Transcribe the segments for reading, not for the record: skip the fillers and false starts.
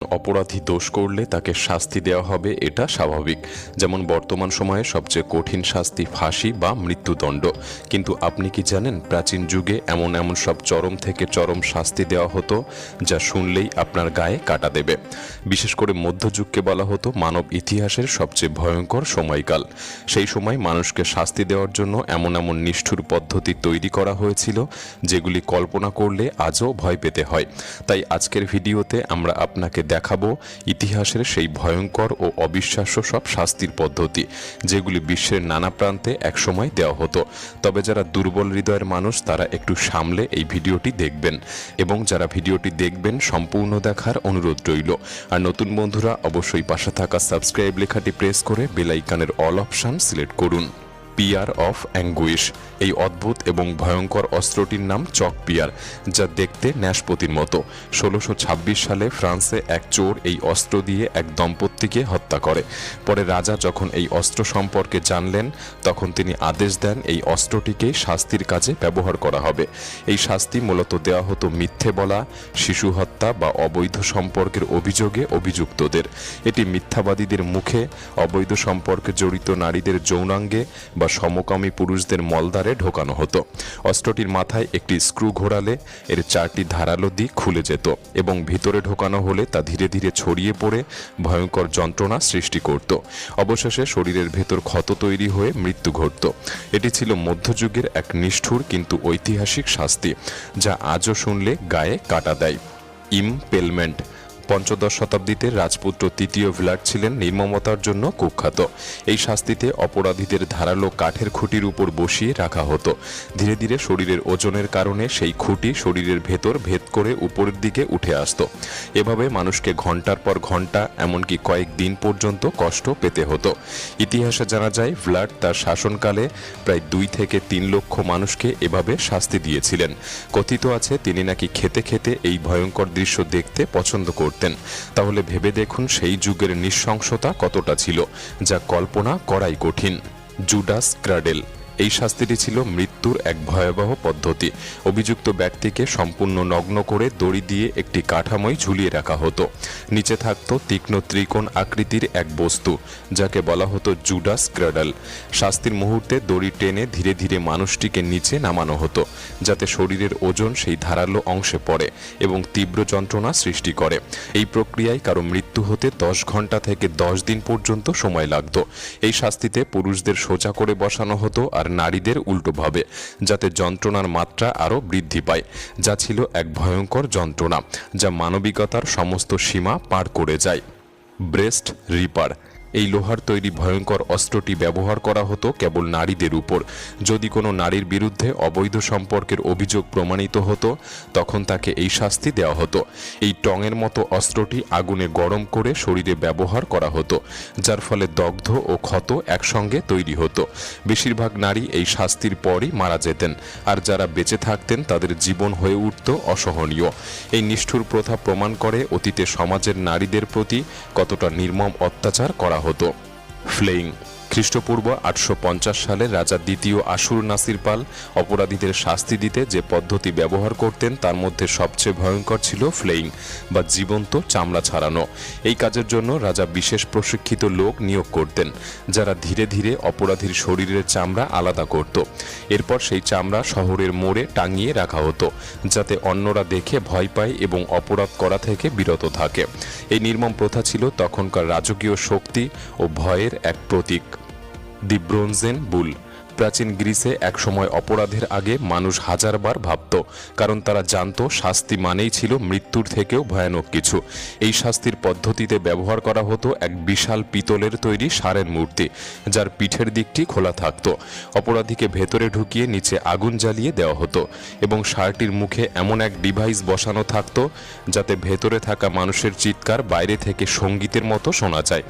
অপরাধী দোষ করলে তাকে শাস্তি দেওয়া হবে, এটা স্বাভাবিক। যেমন বর্তমান সময়ে সবচেয়ে কঠিন শাস্তি ফাঁসি বা মৃত্যুদণ্ড। কিন্তু আপনি কি জানেন প্রাচীন যুগে এমন এমন সব চরম থেকে চরম শাস্তি দেওয়া হতো যা শুনলেই আপনার গায়ে কাটা দেবে। বিশেষ করে মধ্যযুগকে বলা হতো মানব ইতিহাসের সবচেয়ে ভয়ঙ্কর সময়কাল। সেই সময় মানুষকে শাস্তি দেওয়ার জন্য এমন এমন নিষ্ঠুর পদ্ধতি তৈরি করা হয়েছিল যেগুলি কল্পনা করলে আজও ভয় পেতে হয়। তাই আজকের ভিডিওতে আমরা আপনাকে দেখাবো ইতিহাসের সেই ভয়ঙ্কর ও অবিশ্বাস্য সব শাস্তির পদ্ধতি যেগুলি বিশ্বের নানা প্রান্তে একসময় দেওয়া হতো। তবে যারা দুর্বল হৃদয়ের মানুষ তারা একটু সামলে এই ভিডিওটি দেখবেন, এবং যারা ভিডিওটি দেখবেন সম্পূর্ণ দেখার অনুরোধ রইল। আর নতুন বন্ধুরা অবশ্যই পাশে থাকা সাবস্ক্রাইব লেখাটি প্রেস করে বেল আইকনের অল অপশন সিলেক্ট করুন। পিয়ার অফ অ্যাঙ্গুইশ, এই অদ্ভুত এবং ভয়ঙ্কর অস্ত্রটির নাম চক পিয়ার, যা দেখতে ন্যাশপতির মতো। 1626 সালে ফ্রান্সে এক চোর এই অস্ত্র দিয়ে এক দম্পতিকে হত্যা করে। পরে রাজা যখন এই অস্ত্র সম্পর্কে জানলেন তখন তিনি আদেশ দেন এই অস্ত্রটিকে শাস্তির কাজে ব্যবহার করা হবে। এই শাস্তি মূলত দেওয়া হতো মিথ্যে বলা, শিশু হত্যা বা অবৈধ সম্পর্কের অভিযোগে অভিযুক্তদের। এটি মিথ্যাবাদীদের মুখে, অবৈধ সম্পর্কে জড়িত নারীদের যৌনাঙ্গে বা সমকামী পুরুষদের মলদ্বারে ঢোকানো হতো। অস্ত্রটির মাথায় একটি স্ক্রু ঘোরালে এর 4টি ধারালো দিক খুলে যেত এবং ভিতরে ঢোকানো হলে তা ধীরে ধীরে ছড়িয়ে পড়ে ভয়ঙ্কর যন্ত্রণা সৃষ্টি করত। অবশেষে শরীরের ভেতর ক্ষত তৈরি হয়ে মৃত্যু ঘটত। এটি ছিল মধ্যযুগের এক নিষ্ঠুর কিন্তু ঐতিহাসিক শাস্তি, যা আজও শুনলে গায়ে কাটা দেয়। ইমপেলমেন্ট। পঞ্চদশ শতাব্দীতে রাজপুত্র তৃতীয় ভিলাট ছিলেন নির্মমতার জন্য কুখ্যাত। এই শাস্তিতে অপরাধীদের ধারালো কাঠের খুঁটির উপর বসিয়ে রাখা হতো। ধীরে ধীরে শরীরের ওজনের কারণে সেই খুঁটি শরীরের ভেতর ভেদ করে উপরের দিকে উঠে আসত। এভাবে মানুষকে ঘন্টার পর ঘন্টা, এমনকি কয়েক দিন পর্যন্ত কষ্ট পেতে হতো। ইতিহাসে জানা যায় ভিলাট তার শাসনকালে প্রায় 2 থেকে 3 লক্ষ মানুষকে এভাবে শাস্তি দিয়েছিলেন। কথিত আছে তিনি নাকি খেতে খেতে এই ভয়ঙ্কর দৃশ্য দেখতে পছন্দ করতেন। তাহলে ভেবে দেখুন সেই যুগের নৃশংসতা কতটা ছিল, যা কল্পনা করাই কঠিন। জুডাস ক্রাডেল, এই শাস্তিটি ছিল মৃত্যুর এক ভয়াবহ পদ্ধতি। অভিযুক্ত ব্যক্তিকে সম্পূর্ণ নগ্ন করে দড়ি দিয়ে একটি কাঠামোয় ঝুলিয়ে রাখা হতো। নিচে থাকত তীক্ষ্ণ ত্রিকোণ আকৃতির এক বস্তু, যাকে বলা হতো জুডাস ক্রাডল। শাস্তির মুহূর্তে দড়ি টেনে ধীরে ধীরে মানুষটিকে নিচে নামানো হতো, যাতে শরীরের ওজন সেই ধারালো অংশে পড়ে এবং তীব্র যন্ত্রণা সৃষ্টি করে। এই প্রক্রিয়ায় কারো মৃত্যু হতে 10 ঘন্টা থেকে 10 দিন পর্যন্ত সময় লাগত। এই শাস্তিতে পুরুষদের সোজা করে বসানো হতো আর নারীদের উল্টোভাবে, যাতে যন্ত্রণার মাত্রা আরও বৃদ্ধি পায়। যা ছিল এক ভয়ঙ্কর যন্ত্রণা, যা মানবিকতার সমস্ত সীমা পার করে যায়। ব্রেস্ট রিপার, এই লোহার তৈরি ভয়ঙ্কর অস্ত্রটি ব্যবহার করা হতো কেবল নারীদের উপর। যদি কোনো নারীর বিরুদ্ধে অবৈধ সম্পর্কের অভিযোগ প্রমাণিত হতো তখন তাকে এই শাস্তি দেওয়া হতো। এই টঙের মতো অস্ত্রটি আগুনে গরম করে শরীরে ব্যবহার করা হতো, যার ফলে দগ্ধ ও ক্ষত একসঙ্গে তৈরি হতো। বেশিরভাগ নারী এই শাস্তির পরই মারা যেতেন, আর যারা বেঁচে থাকতেন তাদের জীবন হয়ে উঠত অসহনীয়। এই নিষ্ঠুর প্রথা প্রমাণ করে অতীতে সমাজের নারীদের প্রতি কতটা নির্মম অত্যাচার করা হতো। ফ্লেইং। খ্রিস্টপূর্ব 850 সালে রাজা দ্বিতীয় আশুর নাসির পাল অপরাধীদের শাস্তি দিতে যে পদ্ধতি ব্যবহার করতেন তার মধ্যে সবচেয়ে ভয়ঙ্কর ছিল ফ্লেইং বা জীবন্ত চামড়া ছাড়ানো। এই কাজের জন্য রাজা বিশেষ প্রশিক্ষিত লোক নিয়োগ করতেন, যারা ধীরে ধীরে অপরাধীর শরীরের চামড়া আলাদা করত। এরপর সেই চামড়া শহরের মোড়ে টাঙিয়ে রাখা হতো, যাতে অন্যরা দেখে ভয় পায় এবং অপরাধ করা থেকে বিরত থাকে। এই নির্মম প্রথা ছিল তখনকার রাজকীয় শক্তি ও ভয়ের এক প্রতীক। দি ব্রোঞ্জেন বুল। প্রাচীন গ্রিসে একসময় অপরাধের আগে মানুষ হাজারবার ভাবত, কারণ তারা জানত শাস্তি মানেই ছিল মৃত্যুর থেকেও ভয়ানক কিছু। এই শাস্তির পদ্ধতিতে ব্যবহার করা হতো এক বিশাল পিতলের তৈরি ষাঁড়ের মূর্তি, যার পিঠের দিকটি খোলা থাকত। অপরাধীকে ভেতরে ঢুকিয়ে নিচে আগুন জ্বালিয়ে দেওয়া হতো এবং ষাঁড়টির মুখে এমন এক ডিভাইস বসানো থাকত যাতে ভেতরে থাকা মানুষের চিৎকার বাইরে থেকে সঙ্গীতের মতো শোনা যায়।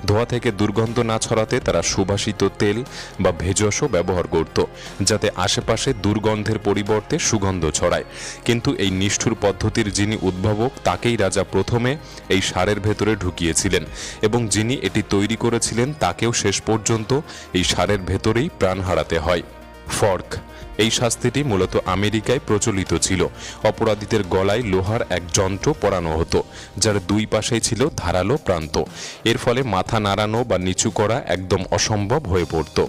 ধোঁয়া থেকে দুর্গন্ধ না ছড়াতে তারা সুবাসিত তেল বা ভেষজও ব্যবহার করত, যাতে আশেপাশে দুর্গন্ধের পরিবর্তে সুগন্ধ ছড়ায়। কিন্তু এই নিষ্ঠুর পদ্ধতির যিনি উদ্ভাবক তাকেই রাজা প্রথমে এই ষাঁড়ের ভেতরে ঢুকিয়েছিলেন, এবং যিনি এটি তৈরি করেছিলেন তাকেও শেষ পর্যন্ত এই ষাঁড়ের ভেতরেই প্রাণ হারাতে হয়। ফর্ক। এই শাস্তিটি মূলত আমেরিকায় প্রচলিত ছিল। অপরাধীদের গলায় লোহার এক যন্ত্র পরানো হতো, যার দুই পাশেই ছিল ধারালো প্রান্ত। এর ফলে মাথা নাড়ানো বা নিচু করা একদম অসম্ভব হয়ে পড়ত।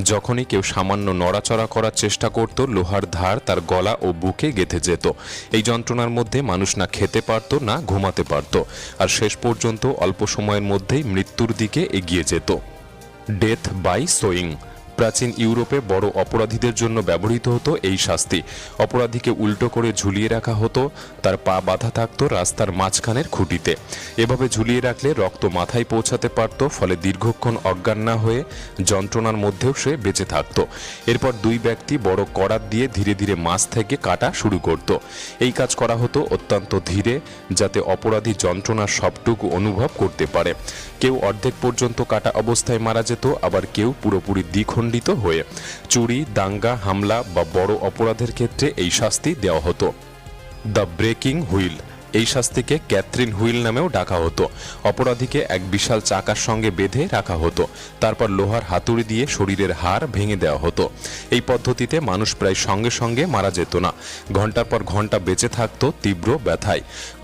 যখনই কেউ সামান্য নড়াচড়া করার চেষ্টা করত, লোহার ধার তার গলা ও বুকে গেঁথে যেত। এই যন্ত্রণার মধ্যে মানুষ না খেতে পারত, না ঘুমাতে পারত, আর শেষ পর্যন্ত অল্প সময়ের মধ্যেই মৃত্যুর দিকে এগিয়ে যেত। Death by sawing. প্রাচীন ইউরোপে বড় অপরাধীদের জন্য ব্যবহৃত হতো এই শাস্তি। অপরাধীকে উল্টো করে ঝুলিয়ে রাখা হতো, তার পা বাঁধা থাকত রাস্তার মাঝখানের খুঁটিতে। এভাবে ঝুলিয়ে রাখলে রক্ত মাথায় পৌঁছাতে পারত, ফলে দীর্ঘক্ষণ অজ্ঞান না হয়ে যন্ত্রণার মধ্যেও সে বেঁচে থাকত। এরপর দুই ব্যক্তি বড় করাত দিয়ে ধীরে ধীরে মাছ থেকে কাটা শুরু করত। এই কাজ করা হতো অত্যন্ত ধীরে, যাতে অপরাধী যন্ত্রণার সবটুকু অনুভব করতে পারে। কেউ অর্ধেক পর্যন্ত কাটা অবস্থায় মারা যেত, আবার কেউ পুরোপুরি দ্বিখণ্ডিত হয়ে। চুরি, দাঙ্গা, হামলা বা বড় অপরাধের ক্ষেত্রে এই শাস্তি দেওয়া হতো। The breaking wheel. এই শাস্তিকে ক্যাথরিন হুইল নামেও ডাকা হতো। অপরাধীকে এক বিশাল চাকার সঙ্গে বেঁধে রাখা হতো, তারপর লোহার হাতুড়ি দিয়ে শরীরের হাড় ভেঙে দেওয়া হতো। এই পদ্ধতিতে মানুষ প্রায় সঙ্গে সঙ্গে মারা যেত না, ঘন্টার পর ঘন্টা বেঁচে থাকতো তীব্র ব্যথায়।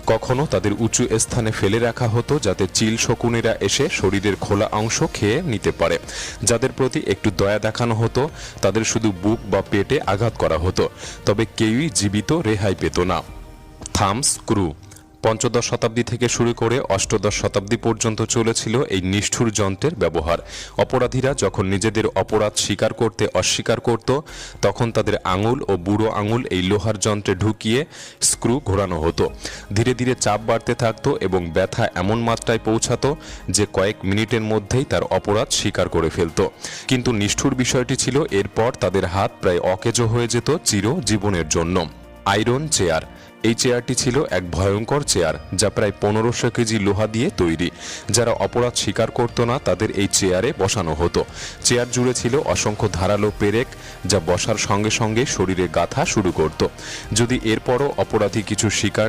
কখনো তাদের উঁচু স্থানে ফেলে রাখা হতো, যাতে চিল শকুনেরা এসে শরীরের খোলা অংশ খেয়ে নিতে পারে। যাদের প্রতি একটু দয়া দেখানো হতো, তাদের শুধু বুক বা পেটে আঘাত করা হতো, তবে কেউই জীবিত রেহাই পেত না। Thumb screw. পঞ্চদশ শতাব্দী থেকে শুরু করে অষ্টাদশ শতাব্দী পর্যন্ত চলেছিল এই নিষ্ঠুর যন্ত্রের ব্যবহার। অপরাধীরা যখন নিজেদের অপরাধ স্বীকার করতে অস্বীকার করত, তখন তাদের আঙুল ও বুড়ো আঙুল এই লোহার যন্ত্রে ঢুকিয়ে স্ক্রু ঘোরানো হতো। ধীরে ধীরে চাপ বাড়তে থাকতো এবং ব্যথা এমন মাত্রায় পৌঁছাতো যে কয়েক মিনিটের মধ্যেই তার অপরাধ স্বীকার করে ফেলত। কিন্তু নিষ্ঠুর বিষয়টি ছিল, এরপর তাদের হাত প্রায় অকেজো হয়ে যেত চিরজীবনের জন্য। Iron chair. এই চেয়ারটি ছিল এক ভয়ঙ্কর চেয়ার, যা প্রায় 1500 কেজি লোহা দিয়ে তৈরি। যারা অপরাধ স্বীকার করত না, তাদের এই চেয়ারে বসানো হতো। চেয়ার জুড়ে ছিল অসংখ্য ধারালো পেরেক, যা বসার সঙ্গে সঙ্গে শরীরে গাঁথা শুরু করত। যদি এরপরও অপরাধী কিছু স্বীকার